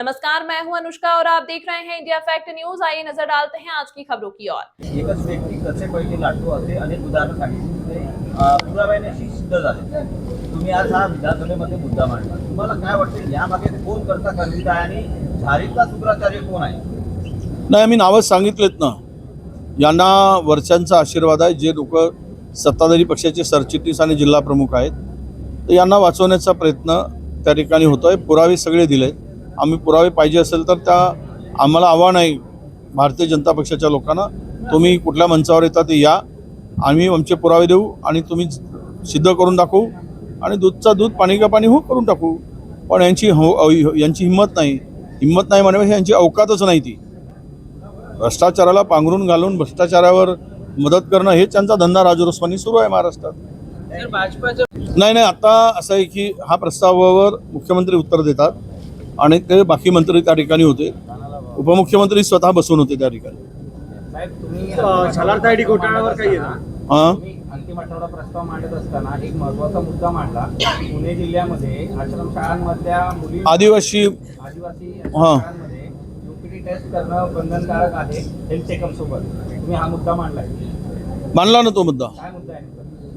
नमस्कार, मैं हूं अनुष्का और आप देख रहे हैं इंडिया फैक्ट न्यूज। आइए नजर डालते हैं आज की खबरों की ओर। एकच व्यक्ती कसे पैसे लाटतो असे अनेक उदाहरण सांगितले पुराव्याशी सिद्ध झाले। तुम्ही आज हा विधानसभेमध्ये मुद्दा मांडला, तुम्हाला काय वाटते यामागे कोण करता खंडित आहे आणि झारीतला शुक्राचार्य कोण आहे? नाही, मी नावं सांगितलेत ना, यांना वर्षांचा आशीर्वाद आहे। जे लोक सत्ताधारी पक्षाचे सरचिटणीस आणि जिल्हा प्रमुख आहेत तर यांना वाचवण्याचा प्रयत्न त्या ठिकाणी होतोय। पुरावे सगळे दिले, आम्ही पुरावे पाहिजे असेल तर त्या आम्हाला आव्हान आहे भारतीय जनता पक्षाच्या लोकांना, तुम्ही कुठल्या मंचावर येता ते या, आम्ही आमचे पुरावे देऊ आणि तुम्ही सिद्ध करून दाखवू आणि दूधचा दूध पाणी का पाणी हो करून टाकू। पण यांची हिंमत नाही म्हणण्यापेक्षा यांची अवकातच नाही। ती भ्रष्टाचाराला पांघरून घालून भ्रष्टाचारावर मदत करणं हे त्यांचा धंदा राजरोस्वानी सुरू आहे महाराष्ट्रात। नाही, आता असं आहे की हा प्रस्तावावर मुख्यमंत्री उत्तर देतात आणि ते बाकी मंत्री त्या ठिकाणी होते, उपमुख्यमंत्री स्वतः बसून होते त्या ठिकाणी। साहेब, तुम्ही शालार्थ घोटाळ्यावर काही अंतिम आठवडा प्रस्ताव मांडत असताना एक महत्त्वाचा मुद्दा मांडला। पुणे जिल्ह्यामध्ये आश्रमशाळांमधल्या मुली आदिवासी शाळांमध्ये यूपीटी टेस्ट करणं बंधनकारक आहे हेल्थ चेकअप सोबत, तुम्ही हा मुद्दा मांडला ना। तो मुद्दा काय मुद्दा आहे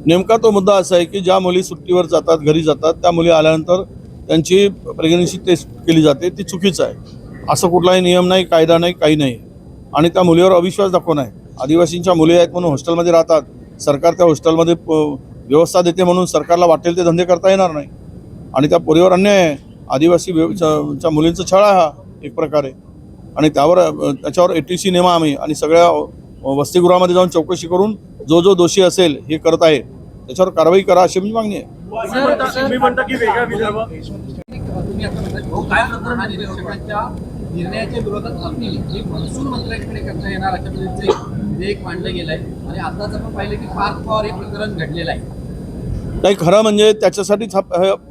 नेमका? तो मुद्दा असा आहे की ज्या मुली सुट्टीवर जातात, घरी जातात, त्या मुली आल्यानंतर त्यांची प्रेग्नन्सी टेस्ट केली जाते, ती चुकीचं आहे। असं कुठलाही नियम नाही, कायदा नाही, काही नाही। आणि त्या मुलीवर अविश्वास दाखवणं आहे। आदिवासींच्या मुली आहेत म्हणून हॉस्टेलमध्ये राहतात, सरकार त्या हॉस्टेलमध्ये व्यवस्था देते म्हणून सरकारला वाटेल ते धंदे करता येणार नाही आणि त्या पोरीवर अन्याय आहे। आदिवासी मुलींचा छळ हा एक प्रकारे, आणि त्याच्यावर ATC नेमा आम्ही आणि सगळ्या वसतिगृहामध्ये जाऊन चौकशी करून जो दोषी असेल हे करत आहे त्याच्यावर कारवाई करा अशी माझी मागणी आहे। निर्णयाच्या विरोधात अपील हे महसूल मंत्र्यांकडे करता येणार अशा पद्धतीचे विधेयक मांडलं गेलंय आणि आताच आपण पाहिलं की पार्थ पवार हे प्रकरण घडलेलं आहे। नाही, खरं म्हणजे त्याच्यासाठीच हा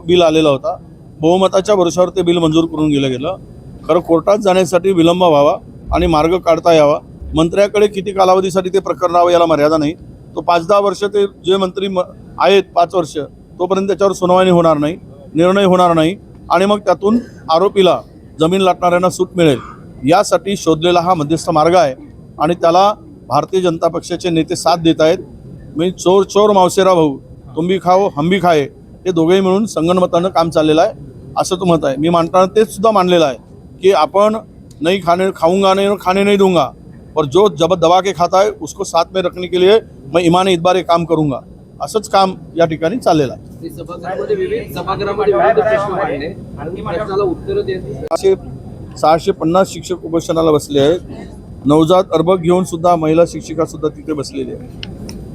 बिल आलेला होता। बहुमताच्या भरोशावर ते बिल मंजूर करून गेलं। खरं कोर्टात जाण्यासाठी विलंब व्हावा आणि मार्ग काढता यावा। मंत्र्याकडे किती कालावधीसाठी ते प्रकरण राहावं याला मर्यादा नाही। तो 5-10 वर्ष ते जे मंत्री आहेत 5 वर्ष तोपर्यंत त्याच्यावर सुनावणी होणार नाही, निर्णय होणार नाही आणि मग त्यातून आरोपीला जमीन लाटणाऱ्यांना सूट मिळेल यासाठी शोधलेला हा मध्यस्थ मार्ग आहे आणि त्याला भारतीय जनता पक्षाचे नेते साथ देत आहेत। मी चोर मावसेरा भाऊ, तुम भी खाओ हम भी खाए, हे दोघेही मिळून संगनमतानं काम चाललेलं आहे असं तो मत आहे। मी मांडताना तेच सुद्धा मांडलेलं आहे की आपण नहीं खाऊंगा नहीं खाने नहीं दूंगा, और जो जब दबा के खाता है उसको साथ में रखने के लिए मैं ईमान इतबार काम करूंगा, असंच काम या ठिकाणी चाललेलं आहे। 650 शिक्षक उपोषणाला बसले आहेत। नवजात अर्भक घेऊन सुद्धा महिला शिक्षिका सुद्धा तिथे बसलेली आहे।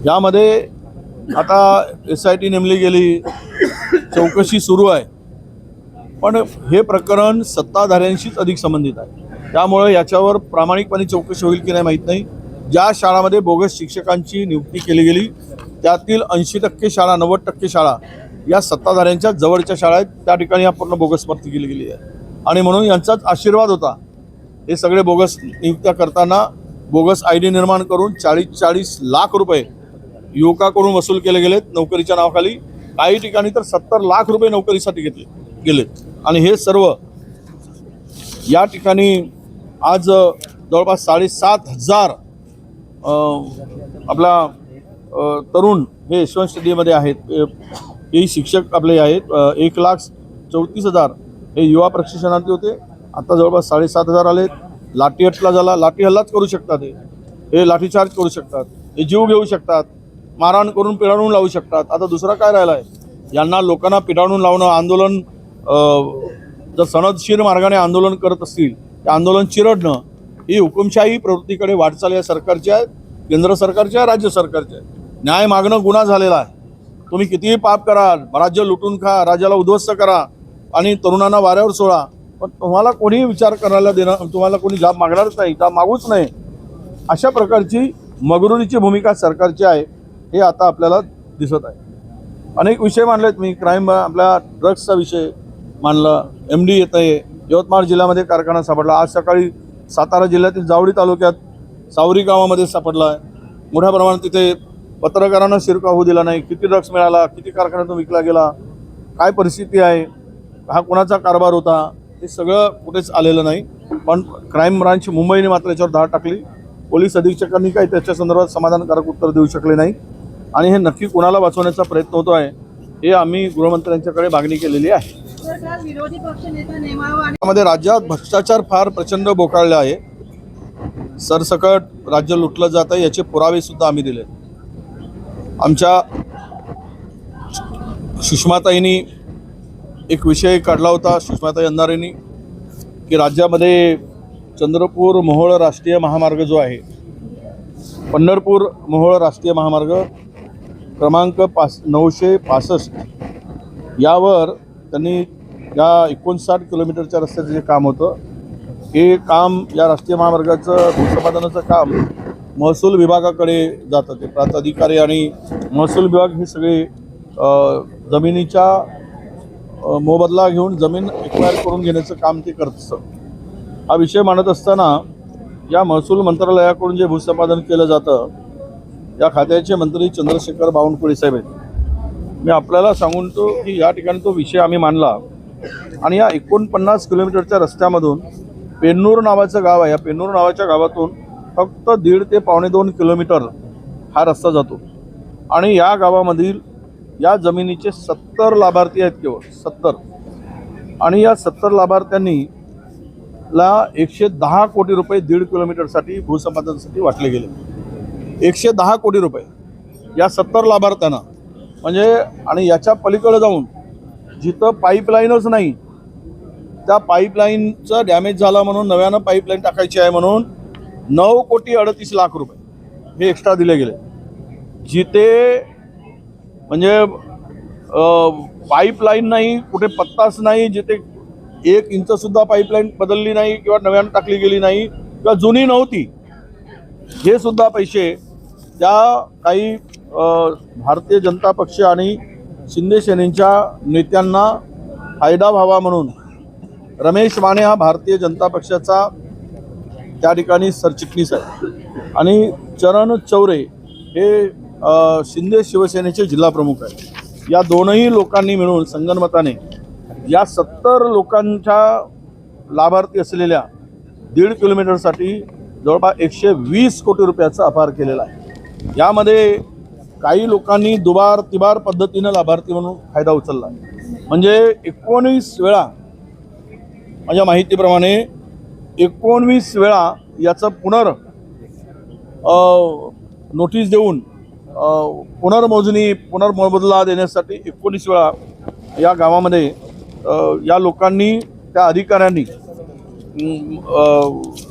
यामध्ये आता SIT नेमली गेली, चौकशी सुरू आहे, पण हे प्रकरण सत्ताधाऱ्यांशीच अधिक संबंधित आहे। त्यामुळे याच्यावर प्रामाणिकपणे चौकशी होईल की नाही माहीत नाही। ज्या शाळांमध्ये बोगस शिक्षकांची नियुक्ती केली गेली त्यातील 80% शाळा, 90% शाळा या सत्ताधाऱ्यांच्या जवळच्या शाळा आहेत, त्या ठिकाणी या पूर्ण बोगस भरती केली गेली आहे आणि म्हणून यांचाच आशीर्वाद होता। हे सगळे बोगस नियुक्त्या करताना बोगस ID निर्माण करून 40-40 लाख रुपये युवकाकडून वसूल केले गेलेत नोकरीच्या नावाखाली। काही ठिकाणी तर 70 लाख रुपये नोकरीसाठी घेतले गेलेत आणि हे सर्व या ठिकाणी आज जवळपास 7,500 आपला तरुण हे यशवंत स्टेडियममध्ये आहेत। हे शिक्षक आपले आहेत। 1,34,000 हे युवा प्रशिक्षणार्थी होते, आता जवळपास 7,500 आलेत। लाठी हल्लाच करू शकतात, हे लाठीचार्ज करू शकतात, हे जीव घेऊ शकतात, मारहाण करून पिडावून लावू शकतात। आता दुसरा काय राहिला आहे? यांना लोकांना पिडावून लावणं, आंदोलन जर सनदशीर मार्गाने आंदोलन करत असतील ते आंदोलन चिरडणं ही हुकुमशाही प्रवृत्तीकडे वाटचाल या सरकारची आहे, केंद्र सरकारची आहे, राज्य सरकारची आहे। न्याय मागणं गुन्हा झालेला आहे। तुम्ही कितीही पाप करा, राज्य लुटून खा, राज्याला उद्ध्वस्त करा आणि तरुणांना वाऱ्यावर सोडा, पण तुम्हाला कोणी विचार करायला देणं, तुम्हाला कोणी जाब मागणारच नाही, जाब मागूच नाही, अशा प्रकारची मगरुरीची भूमिका सरकारची आहे हे आता आपल्याला दिसत आहे। अनेक विषय मांडलेत मी, क्राईम, आपल्या ड्रग्सचा विषय मांडला, MD येत आहे, यवतमाळ जिल्ह्यामध्ये कारखाना सापडला, आज सकाळी सातारा जिल्ह्यातील जावळी तालुक्यात सावरी गावामध्ये सापडला आहे। मोठ्या प्रमाणात तिथे पत्रकारांना शिरकाव होऊ दिला नाही, किती ड्रग्स मिळाला, किती कारखान्यातून विकला गेला, काय परिस्थिती आहे, हा कोणाचा कारभार होता, हे सगळं कुठेच आलेलं नाही. पण क्राईम ब्रांच मुंबईने मात्र याच्यावर धाड टाकली. पोलीस अधीक्षकांनी काही त्याच्या संदर्भात समाधानकारक उत्तर देऊ शकले नाही आणि हे नक्की कोणाला वाचवण्याचा प्रयत्न होतो आहे हे आम्ही गृहमंत्र्यांच्याकडे मागणी केलेली आहे. विरोधी पक्षनेता नेमावा आणि त्यामध्ये राज्यात भ्रष्टाचार फार प्रचंड बोकाळले आहे. सरसकट राज्य लुटलं जात आहे याचे पुरावे सुद्धा आम्ही दिले. आमच्या सुषमाताईंनी एक विषय काढला होता, सुषमाताई अंधारेंनी, की राज्यामध्ये चंद्रपूर मोहोळ राष्ट्रीय महामार्ग जो आहे, पंढरपूर मोहोळ राष्ट्रीय महामार्ग क्रमांक 965 यावर त्यांनी या 59 किलोमीटरच्या रस्त्याचं जे काम होतं हे काम या राष्ट्रीय महामार्गाचं भूसंपादनाचं काम महसूल विभागाकडे जातं. ते प्रांताधिकारी आणि महसूल विभाग हे सगळे जमिनीच्या मोबदला घेऊन जमीन एक्वायर करून घेण्याचं काम ते करत असतं. हा विषय मांडत असताना या महसूल मंत्रालयाकडून जे भूसंपादन केलं जातं या खात्याचे मंत्री चंद्रशेखर बावनकुळे साहेब आहेत. मी आपल्याला सांगून तो की या ठिकाणी तो विषय आम्ही मांडला आणि या 49 किलोमीटरच्या रस्त्यामधून पेन्नूर नावाचं गाव आहे. या पेन्नूर नावाच्या गावातून फक्त 1.5 ते 2.25 किलोमीटर हा रस्ता जातो आणि या गावामधील या जमिनीचे 70 लाभार्थी आहेत, केवळ 70. आणि या 70 लाभार्थ्यांनी 110 कोटी रुपये 1.5 किलोमीटरसाठी भूसंपादनासाठी वाटले गेले. 110 कोटी रुपये या 70 लाभार्थ्यांना. म्हणजे आणि याच्या पलीकडे जाऊन जिथं पाईपलाईनच नाही त्या पाईपलाईनचं डॅमेज झाला म्हणून नव्यानं पाईपलाईन टाकायची आहे म्हणून 9,38,00,000 रुपये हे एक्स्ट्रा दिले गेले. जिथे म्हणजे पाईपलाईन नाही, कुठे पत्ताच नाही, जिथे 1 इंचसुद्धा पाईपलाईन बदलली नाही किंवा नव्यानं टाकली गेली नाही किंवा जुनी नव्हती, हे सुद्धा पैसे त्या काही भारतीय जनता पक्ष आणि शिंदे सेनेच्या नेत्यांना फायदा व्हावा म्हणून रमेश माने हा भारतीय जनता पक्षाचा त्या ठिकाणी सरचिटणीस आहे आणि चरण चौरे हे शिंदे शिवसेनेचे जिल्हा प्रमुख आहेत. या दोनही लोकांनी मिळून संगनमताने या 70 लोकांच्या लाभार्थी असलेल्या 1.5 किलोमीटरसाठी जवळपास 120 कोटी रुपयाचा अपहार केलेला आहे. यामध्ये काही लोकांनी दुबार तिबार पद्धतीनं लाभार्थी म्हणून फायदा उचलला. म्हणजे 19 वेळा माझ्या माहितीप्रमाणे 19 वेळा याचं नोटीस देऊन पुनर्मोजणी पुनर्मोबदला देण्यासाठी 19 वेळा या गावामध्ये या लोकांनी त्या अधिकाऱ्यांनी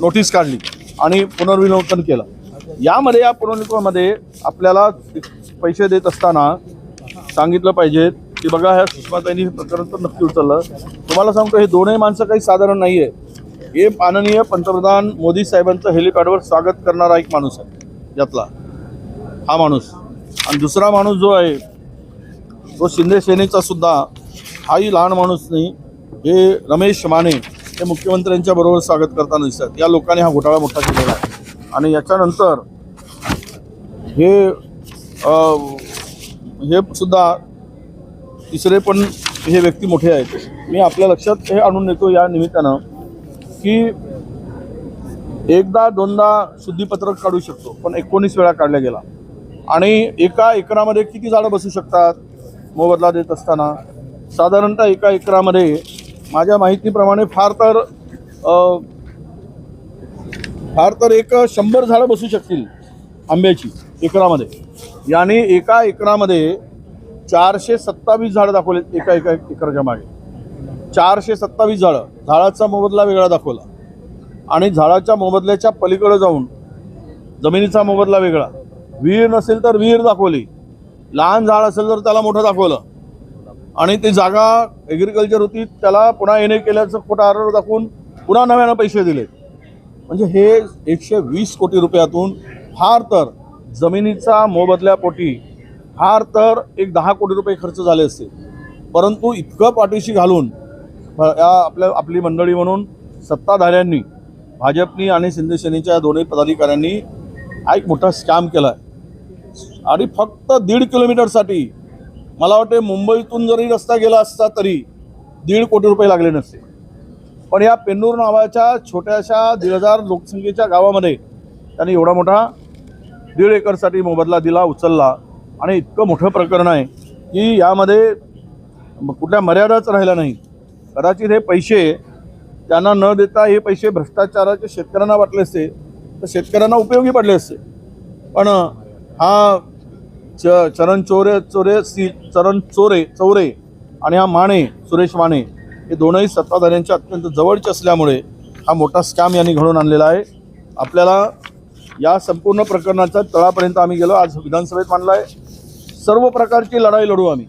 नोटीस काढली आणि पुनर्विलोकन केलं. यामध्ये या पुनर्विलोकनामध्ये आपल्याला पैसे देत असताना सांगितलं पाहिजे की बघा ह्या सुषमाताईंनी प्रकरण तर नक्की उचललं. तुम्हाला सांगतो हे दोनही माणसं काही साधारण नाही आहे. हे माननीय पंतप्रधान मोदी साहेबांचं हेलिपॅडवर स्वागत करणारा एक माणूस आहे यातला हा माणूस. आणि दुसरा माणूस जो आहे तो शिंदे सेनेचा सुद्धा हाही लहान माणूस नाही. हे रमेश माने हे मुख्यमंत्र्यांच्या बरोबर स्वागत करताना दिसतात. या लोकांनी हा घोटाळा मोठा केलेला आहे. आणि याच्यानंतर हे सुद्धा तिसरे पण हे व्यक्ती मोठे आहेत. मी आपल्या लक्षात हे आणून देतो या निमित्तानं की एकदा दोनदा शुद्धीपत्रक काढू शकतो पण 19 वेळा काढला गेला. आणि एका एकरामध्ये किती झाडं बसू शकतात मोबदला देत असताना? साधारणतः एका एकरामध्ये माझ्या माहितीप्रमाणे फार तर एक 100 झाडं बसू शकतील आंब्याची एकरामध्ये. याने एका एकरामध्ये 427 झाडं दाखवलेत एका एकराच्या मागे. 427 झाडं. झाडाचा मोबदला वेगळा दाखवला आणि झाडाच्या मोबदल्याच्या पलीकडे जाऊन जमिनीचा मोबदला वेगळा. विहीर नसेल तर विहीर दाखवली, लहान झाड असेल तर त्याला मोठं दाखवलं आणि ती जागा ॲग्रिकल्चर होती त्याला पुन्हा येणे केल्याचं खोटा आरोप दाखवून पुन्हा नव्यानं पैसे दिले. म्हणजे हे 120 कोटी रुपयातून फार तर जमिनीचा मोबदल्यापोटी फार तर एक 10 कोटी रुपये खर्च झाले असते. परंतु इतकं पाठीशी घालून आपली मंडळी म्हणून सत्ताधाऱ्यांनी भाजपनी आणि शिंदे सेनेच्या दोन्ही पदाधिकाऱ्यांनी हा एक मोठा स्कॅम केला आहे. आणि फक्त 1.5 किलोमीटरसाठी मला वाटते मुंबईतून जरी रस्ता गेला असता तरी 1.5 कोटी रुपये लागले नसते. पण या पेन्नूर नावाच्या छोट्याशा 1,500 लोकसंख्येच्या गावामध्ये त्यांनी एवढा मोठा 1.5 एकरसाठी मोबदला दिला, उचलला. आणि इतकं मोठं प्रकरण आहे की यामध्ये कुठल्या मर्यादाच राहिल्या नाही. कदाचित हे पैसे त्यांना न देता हे पैसे भ्रष्टाचाराचे शेतकऱ्यांना वाटले असते तर शेतकऱ्यांना उपयोगी पडले असते. पण हा चरण चौरे आणि हा माने, सुरेश माने हे दोनही सत्ताधाऱ्यांच्या अत्यंत जवळचे असल्यामुळे हा मोठा स्कॅम यांनी घडवून आणलेला आहे. आपल्याला या संपूर्ण प्रकरणाच्या तळापर्यंत आम्ही गेलो, आज विधानसभेत मांडला आहे. सर्व प्रकारची लढाई लढू आम्ही.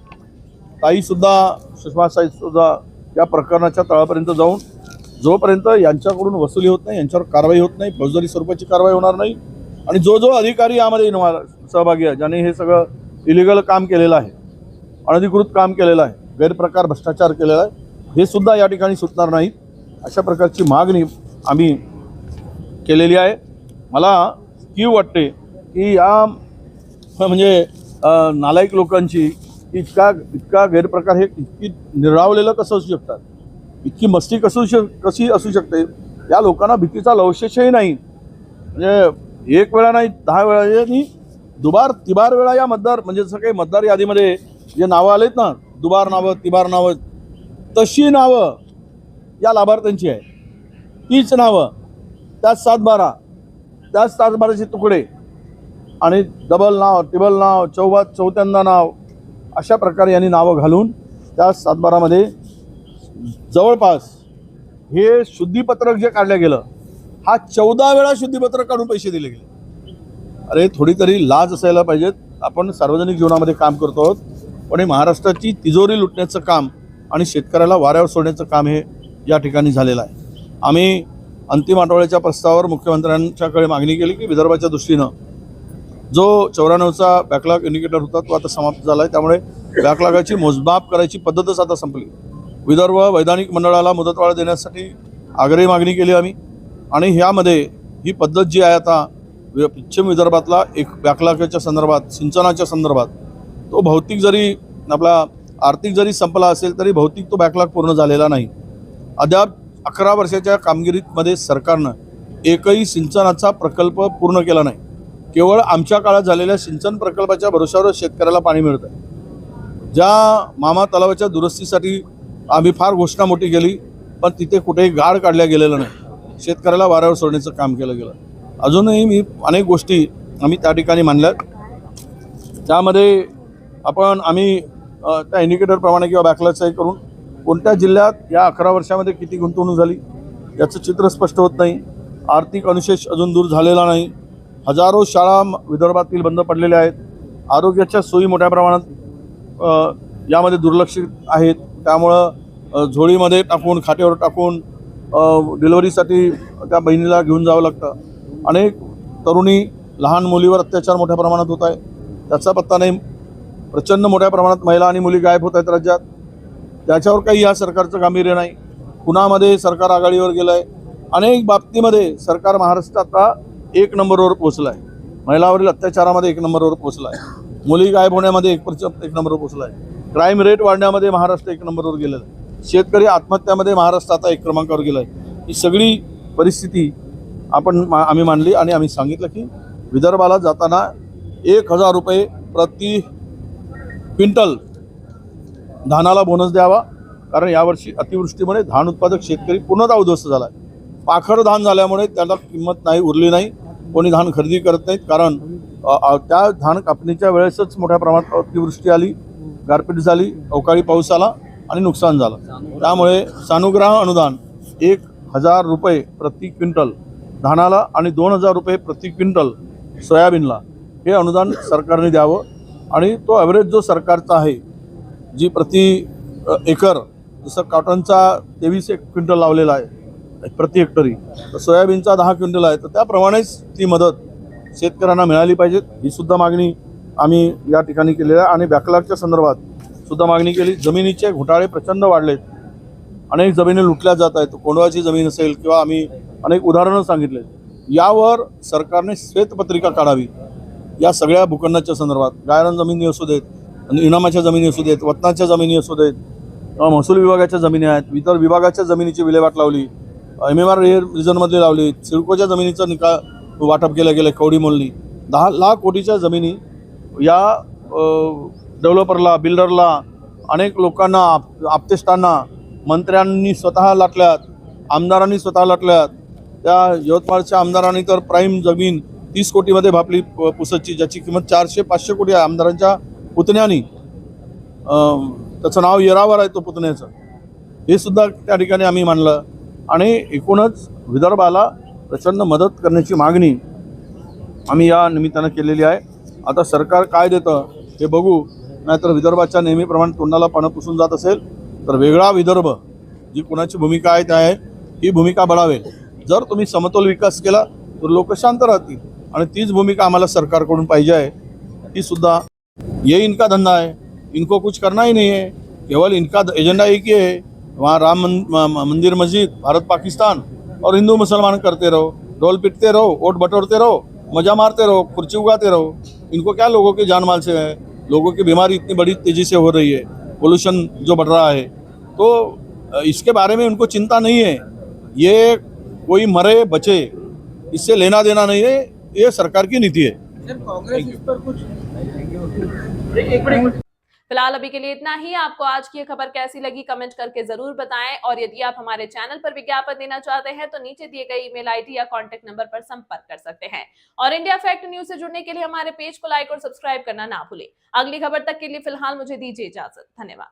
ताईसुद्धा, सुषमाताईसुद्धा या प्रकरणाच्या तळापर्यंत जाऊन जोपर्यंत यांच्याकडून वसुली होत नाही, यांच्यावर कारवाई होत नाही, फौजदारी स्वरूपाची कारवाई होणार नाही. आणि जो अधिकारी यामध्ये सहभागी आहे, ज्याने हे सगळं इलिगल काम केलेलं आहे, अनधिकृत काम केलेलं आहे, गैरप्रकार भ्रष्टाचार केलेला आहे, हे सुद्धा या ठिकाणी सुटणार नाहीत. अशा प्रकारची मागणी आम्ही केलेली आहे. मला कीव वाटते की या म्हणजे नालायक लोकांची इतका गैरप्रकार हे इतकी निर्रावलेलं कसं असू शकतात, इतकी मस्ती कशी असू शकते. या लोकांना भीतीचा लवशेषही नाही. म्हणजे एक वेळा नाही 10 वेळा आणि दुबार तिबार वेळा या मतदार म्हणजे जसं काही मतदार यादीमध्ये जे नावं आलेत ना, दुबार नावं, तिबार नावं, तशी नावं या लाभार्थ्यांची आहे. तीच नावं, त्याच 7-12, त्याच 7-12चे तुकडे आणि डबल नाव, टिबल नाव, चौथ्यांदा नाव, अशा प्रकारे यांनी नावं घालून त्या 7-12मध्ये जवळपास हे शुद्धीपत्रक जे काढलं गेलं, हा 14 वेळा शुद्धीपत्रक काढून पैसे दिले गेले. अरे थोडी तरी लाज असायला पाहिजेत. आपण सार्वजनिक जीवनामध्ये काम करतो आहोत, पण हे महाराष्ट्राची तिजोरी लुटण्याचं काम आणि शेतकऱ्याला वाऱ्यावर सोडण्याचं काम हे या ठिकाणी झालेलं आहे. आम्ही अंतिम आठवड्याच्या प्रस्तावावर मुख्यमंत्र्यांच्याकडे मागणी केली की विदर्भाच्या दृष्टीनं जो 94चा बॅकलॉग इंडिकेटर होता तो आता समाप्त झाला आहे. त्यामुळे बॅकलॉगाची मोजमाप करायची पद्धतच आता संपली. विदर्भ वैधानिक मंडळाला मुदतवाढ देण्यासाठी आग्रही मागणी केली आम्ही. आणि ह्यामध्ये ही पद्धत जी आहे आता पश्चिम विदर्भातला एक बॅकलॉगच्या संदर्भात, सिंचनाच्या संदर्भात, तो भौतिक जरी आपला आर्थिक जरी संपला असेल तरी भौतिक तो बॅकलॉग पूर्ण झालेला नाही. अद्याप 11 वर्षाच्या कामगिरीमध्ये सरकारनं एकही सिंचनाचा प्रकल्प पूर्ण केला नाही. केवळ आमच्या काळात झालेल्या सिंचन प्रकल्पाच्या भरोश्यावर शेतकऱ्याला पाणी मिळतं. ज्या मामा तलावाच्या दुरुस्तीसाठी आम्ही फार घोषणा मोठी केली, पण तिथे कुठेही गाळ काढल्या गेलेलं नाही. शेतकऱ्याला वाऱ्यावर सोडण्याचं काम केलं गेलं. अजूनही मी अनेक गोष्टी आम्ही त्या ठिकाणी मांडल्यात. त्यामध्ये आम्ही त्या इंडिकेटरप्रमाणे किंवा बॅकलॉगचाही करून कोणत्या जिल्ह्यात या 11 वर्षामध्ये किती गुंतवणूक झाली याचं चित्र स्पष्ट होत नाही. आर्थिक अनुशेष अजून दूर झालेला नाही. हजारो शाळा विदर्भातील बंद पडलेल्या आहेत. आरोग्याच्या सोयी मोठ्या प्रमाणात यामध्ये दुर्लक्षित आहेत. त्यामुळं झोळीमध्ये टाकून, खाटेवर टाकून डिलिव्हरीसाठी त्या बहिणीला घेऊन जावं लागतं. अनेक तरुणी, लहान मुलीवर अत्याचार मोठ्या प्रमाणात होत आहे, त्याचा पत्ता नाही. प्रचंड मोठ्या प्रमाणात महिला आणि मुली गायब होत आहेत राज्यात. त्याच्यावर काही या सरकारचं गांभीर्य नाही. पुण्यामध्ये सरकार आघाडीवर गेलं आहे. अनेक बाबतीमध्ये सरकार महाराष्ट्रात आता 1 नंबरवर पोहोचला आहे. महिलावरील अत्याचारामध्ये 1 नंबरवर पोहोचला आहे. मुली गायब होण्यामध्ये 1 नंबरवर पोहोचला आहे. क्राईम रेट वाढण्यामध्ये महाराष्ट्र 1 नंबरवर गेलेला आहे. शेतकरी आत्महत्यामध्ये महाराष्ट्र आता 1 क्रमांकावर गेला आहे. ही सगळी परिस्थिती आम्ही मांडली आणि आम्ही सांगितलं की विदर्भाला जाताना 1,000 रुपये प्रति क्विंटल धानाला बोनस द्यावा. कारण यावर्षी अतिवृष्टीमुळे धान उत्पादक शेतकरी पूर्णतः उद्ध्वस्त झाला आहे. पाखर धान झाल्यामुळे त्याला किंमत नाही उरली नाही. कोणी धान खरेदी करत नाहीत. कारण त्या धान कापणीच्या वेळेसच मोठ्या प्रमाणात अतिवृष्टी आली, गारपीट झाली, अवकाळी पाऊस आला आणि नुकसान झालं. त्यामुळे सानुग्रह अनुदान 1,000 रुपये प्रति क्विंटल धानाला आणि 2,000 रुपये प्रति क्विंटल सोयाबीनला हे अनुदान सरकारने द्यावं. आणि तो ॲव्हरेज जो सरकारचा आहे, जी प्रति एकर जसं कॉटनचा 23 क्विंटल लावलेला आहे प्रति हेक्टरी, तर सोयाबीनचा 10 क्विंटल आहे, तर त्याप्रमाणेच ती मदत शेतकऱ्यांना मिळाली पाहिजे. ही सुद्धा मागणी आम्ही या ठिकाणी केलेली आहे. आणि बॅकलॉगच्या संदर्भात सुद्धा मागणी केली. जमिनीचे घोटाळे प्रचंड वाढलेत. अनेक जमिनी लुटल्या जात आहेत. कोंडवाची जमीन असेल किंवा आम्ही अनेक उदाहरणं सांगितले. यावर सरकारने श्वेतपत्रिका काढावी. या सगळ्या भूखंडाच्या संदर्भात गायरान जमिनी असू देत, इनामाच्या जमिनी असू देत, वतनाच्या जमिनी असू देत, महसूल विभागाच्या जमिनी आहेत, इतर विभागाच्या जमिनीची विल्हेवाट लावली, MMR रिजनमधली लावली, सिडकोच्या जमिनीचं वाटप केलं गेलं कवडी मोलनी. 10 लाख कोटीच्या जमिनी या डेव्हलपरला, बिल्डरला, अनेक लोकांना, आप्तेष्टांना मंत्र्यांनी स्वतः लाटल्यात, आमदारांनी स्वतः लाटल्यात. त्या यवतमाळच्या आमदारांनी तर प्राईम जमीन 30 कोटीमध्ये भापली पुसदची, ज्याची किंमत 400-500 कोटी आहे. आमदारांच्या पुतण्यानी, त्याचं नाव येरावर आहे तो पुतण्याचं, हे सुद्धा त्या ठिकाणी आम्ही मानलं. आणि एकूणच विदर्भाला प्रचंड मदत करण्याची मागणी आम्ही या निमित्तानं केलेली आहे. आता सरकार काय देतं हे बघू, नाहीतर विदर्भाच्या नेहमीप्रमाणे तोंडाला पानं पुसून जात असेल तर वेगळा विदर्भ, जी कोणाची भूमिका आहे त्या आहे ही भूमिका बळावेल. जर तुम्ही समतोल विकास केला तर लोक शांत राहतील, आणि तीच भूमिका आम्हाला सरकारकडून पाहिजे आहे. ही सुद्धा ये इनका धंदा है, इनको कुछ करना ही नहीं है, केवल इनका एजेंडा एक ही है, वहाँ राम मंदिर मस्जिद, भारत पाकिस्तान और हिंदू मुसलमान करते रहो, ढोल पिटते रहो, वोट बटोरते रहो, मजा मारते रहो, कुर्सी उगाते रहो. इनको क्या लोगों के जान माल से है, लोगों की बीमारी इतनी बड़ी तेज़ी से हो रही है, पोल्यूशन जो बढ़ रहा है, तो इसके बारे में उनको चिंता नहीं है. ये कोई मरे बचे, इससे लेना देना नहीं है, ये सरकार की नीति है. कांग्रेस इस पर कुछ फिलहाल अभी के लिए इतना ही। आपको आज की ये खबर कैसी लगी कमेंट करके जरूर बताएं, और यदि आप हमारे चैनल पर विज्ञापन देना चाहते हैं तो नीचे दिए गए ईमेल आईडी या कांटेक्ट नंबर पर संपर्क कर सकते हैं। और इंडिया फैक्ट न्यूज से जुड़ने के लिए हमारे पेज को लाइक और सब्सक्राइब करना ना भूलें। अगली खबर तक के लिए फिलहाल मुझे दीजिए इजाजत। धन्यवाद।